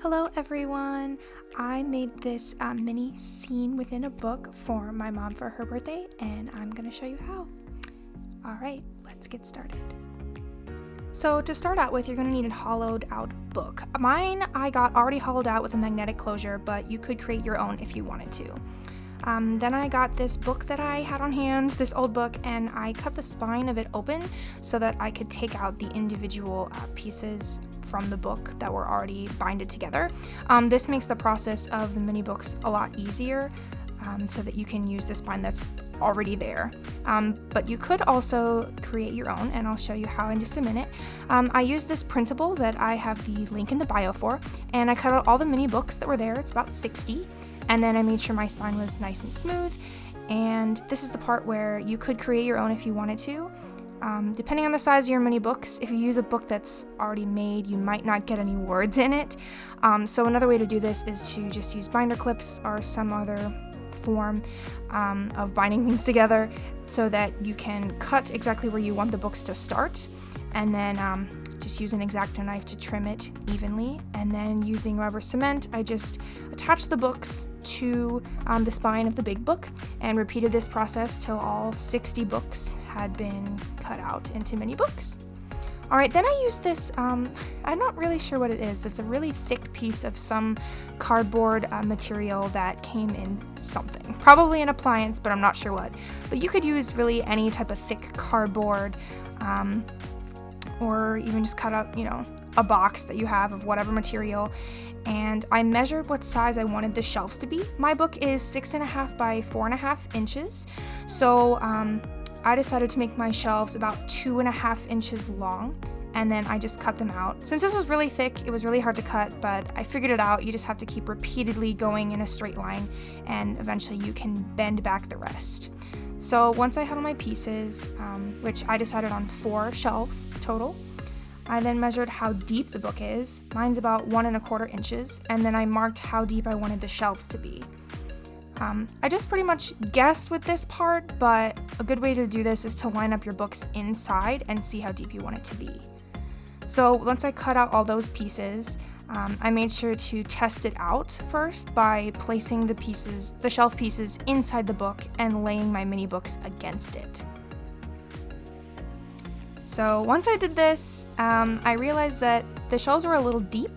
Hello everyone! I made this mini scene within a book for my mom for her birthday, and I'm going to show you how. Alright, let's get started. So to start out with, you're going to need a hollowed out book. Mine I got already hollowed out with a magnetic closure, but you could create your own if you wanted to. Then I got this book that I had on hand, this old book, and I cut the spine of it open so that I could take out the individual pieces from the book that were already binded together. This makes the process of the mini books a lot easier so that you can use the spine that's already there. But you could also create your own, and I'll show you how in just a minute. I used this printable that I have the link in the bio for, and I cut out all the mini books that were there. It's about 60. And then I made sure my spine was nice and smooth. And this is the part where you could create your own if you wanted to. Depending on the size of your mini books, if you use a book that's already made, you might not get any words in it. So another way to do this is to just use binder clips or some other form of binding things together so that you can cut exactly where you want the books to start, and then just use an X-Acto knife to trim it evenly. And then using rubber cement, I just attached the books to the spine of the big book and repeated this process till all 60 books had been cut out into mini books. Alright, then I used this, I'm not really sure what it is, but it's a really thick piece of some cardboard material that came in something. Probably an appliance, but I'm not sure what. But you could use really any type of thick cardboard, or even just cut out, a box that you have of whatever material. And I measured what size I wanted the shelves to be. My book is 6.5 by 4.5 inches. So I decided to make my shelves about 2.5 inches long, and then I just cut them out. Since this was really thick, it was really hard to cut, but I figured it out. You just have to keep repeatedly going in a straight line, and eventually you can bend back the rest. So once I had all my pieces, which I decided on 4 shelves total, I then measured how deep the book is. Mine's about 1.25 inches, and then I marked how deep I wanted the shelves to be. I just pretty much guessed with this part, but a good way to do this is to line up your books inside and see how deep you want it to be. So once I cut out all those pieces, I made sure to test it out first by placing the shelf pieces inside the book and laying my mini books against it. So once I did this, I realized that the shelves were a little deep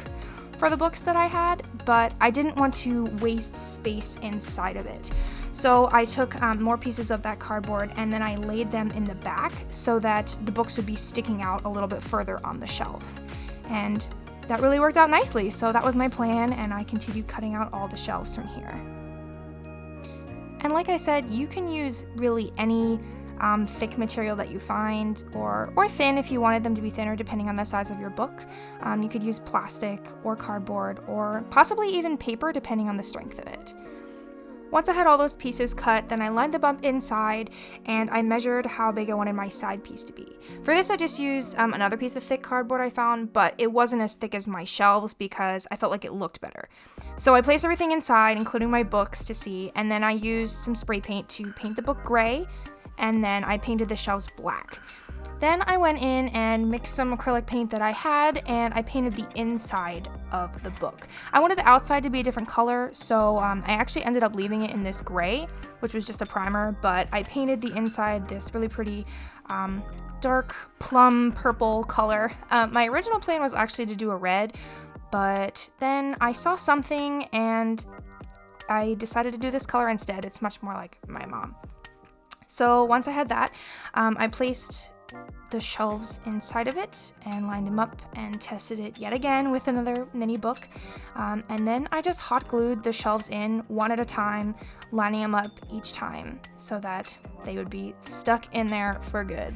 for the books that I had, but I didn't want to waste space inside of it. So I took more pieces of that cardboard and then I laid them in the back so that the books would be sticking out a little bit further on the shelf. And that really worked out nicely. So that was my plan, and I continued cutting out all the shelves from here. And like I said, you can use really any thick material that you find, or thin if you wanted them to be thinner, depending on the size of your book. You could use plastic or cardboard or possibly even paper, depending on the strength of it. Once I had all those pieces cut, then I lined them up inside and I measured how big I wanted my side piece to be. For this, I just used another piece of thick cardboard I found, but it wasn't as thick as my shelves because I felt like it looked better. So I placed everything inside, including my books, to see, and then I used some spray paint to paint the book gray, and then I painted the shelves black. Then I went in and mixed some acrylic paint that I had, and I painted the inside of the book. I wanted the outside to be a different color, so I actually ended up leaving it in this gray, which was just a primer, but I painted the inside this really pretty dark plum purple color. My original plan was actually to do a red, but then I saw something and I decided to do this color instead. It's much more like my mom. So once I had that, I placed the shelves inside of it and lined them up and tested it yet again with another mini book. And then I just hot glued the shelves in one at a time, lining them up each time so that they would be stuck in there for good.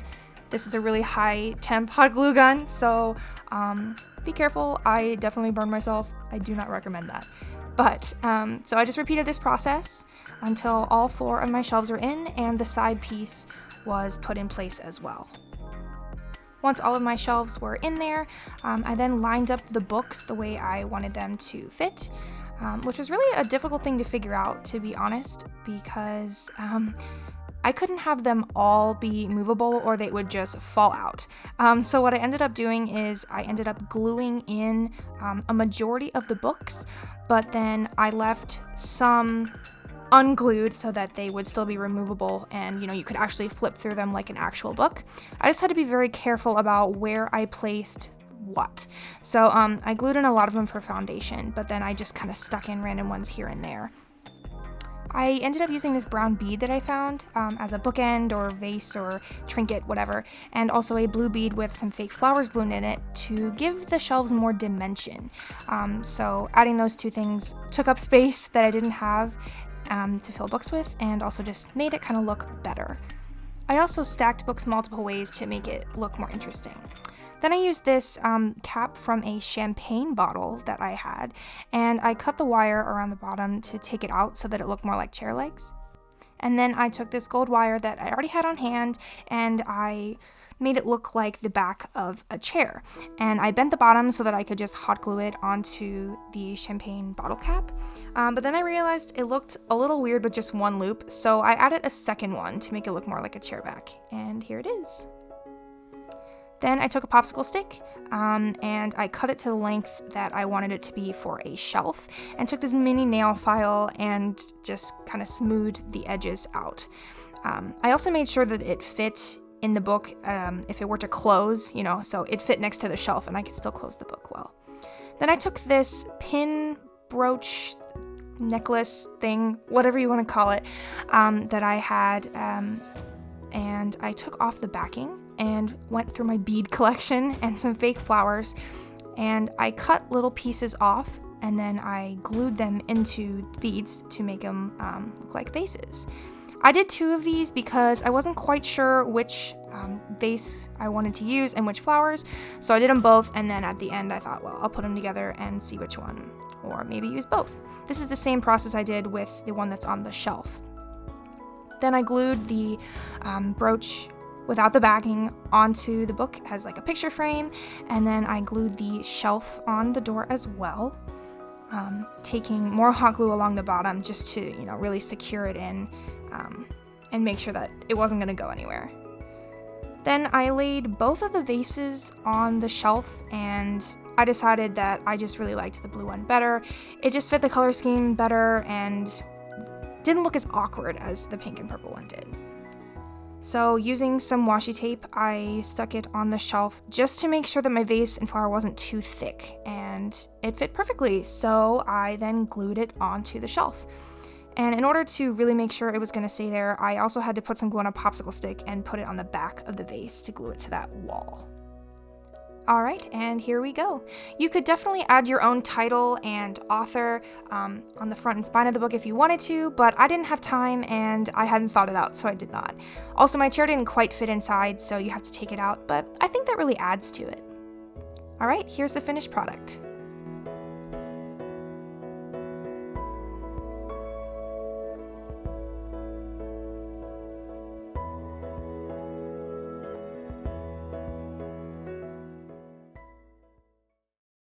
This is a really high temp hot glue gun, so be careful. I definitely burned myself. I do not recommend that. But, so I just repeated this process until all 4 of my shelves were in and the side piece was put in place as well. Once all of my shelves were in there, I then lined up the books the way I wanted them to fit, which was really a difficult thing to figure out, to be honest, because I couldn't have them all be movable or they would just fall out. So what I ended up doing is I ended up gluing in a majority of the books, but then I left some unglued so that they would still be removable and you could actually flip through them like an actual book. I just had to be very careful about where I placed what. So I glued in a lot of them for foundation, but then I just kind of stuck in random ones here and there. I ended up using this brown bead that I found as a bookend or vase or trinket, whatever, and also a blue bead with some fake flowers glued in it to give the shelves more dimension. So adding those two things took up space that I didn't have to fill books with, and also just made it kind of look better. I also stacked books multiple ways to make it look more interesting. Then I used this cap from a champagne bottle that I had, and I cut the wire around the bottom to take it out so that it looked more like chair legs. And then I took this gold wire that I already had on hand, and I made it look like the back of a chair. And I bent the bottom so that I could just hot glue it onto the champagne bottle cap. But then I realized it looked a little weird with just one loop, so I added a second one to make it look more like a chair back. And here it is. Then I took a popsicle stick and I cut it to the length that I wanted it to be for a shelf, and took this mini nail file and just kind of smoothed the edges out. I also made sure that it fit in the book if it were to close, so it fit next to the shelf and I could still close the book well. Then I took this pin brooch necklace thing, whatever you want to call it, that I had, and I took off the backing and went through my bead collection and some fake flowers, and I cut little pieces off and then I glued them into beads to make them look like vases. I did 2 of these because I wasn't quite sure which vase I wanted to use and which flowers, so I did them both, and then at the end I thought, well, I'll put them together and see which one, or maybe use both. This is the same process I did with the one that's on the shelf. Then I glued the brooch without the backing onto the book as like a picture frame, and then I glued the shelf on the door as well, taking more hot glue along the bottom just to really secure it in and make sure that it wasn't going to go anywhere. Then I laid both of the vases on the shelf, and I decided that I just really liked the blue one better. It just fit the color scheme better and didn't look as awkward as the pink and purple one did. So using some washi tape, I stuck it on the shelf just to make sure that my vase and flower wasn't too thick, and it fit perfectly, so I then glued it onto the shelf. And in order to really make sure it was going to stay there, I also had to put some glue on a popsicle stick and put it on the back of the vase to glue it to that wall. Alright, and here we go. You could definitely add your own title and author on the front and spine of the book if you wanted to, but I didn't have time and I hadn't thought it out, so I did not. Also, my chair didn't quite fit inside, so you have to take it out, but I think that really adds to it. Alright, here's the finished product.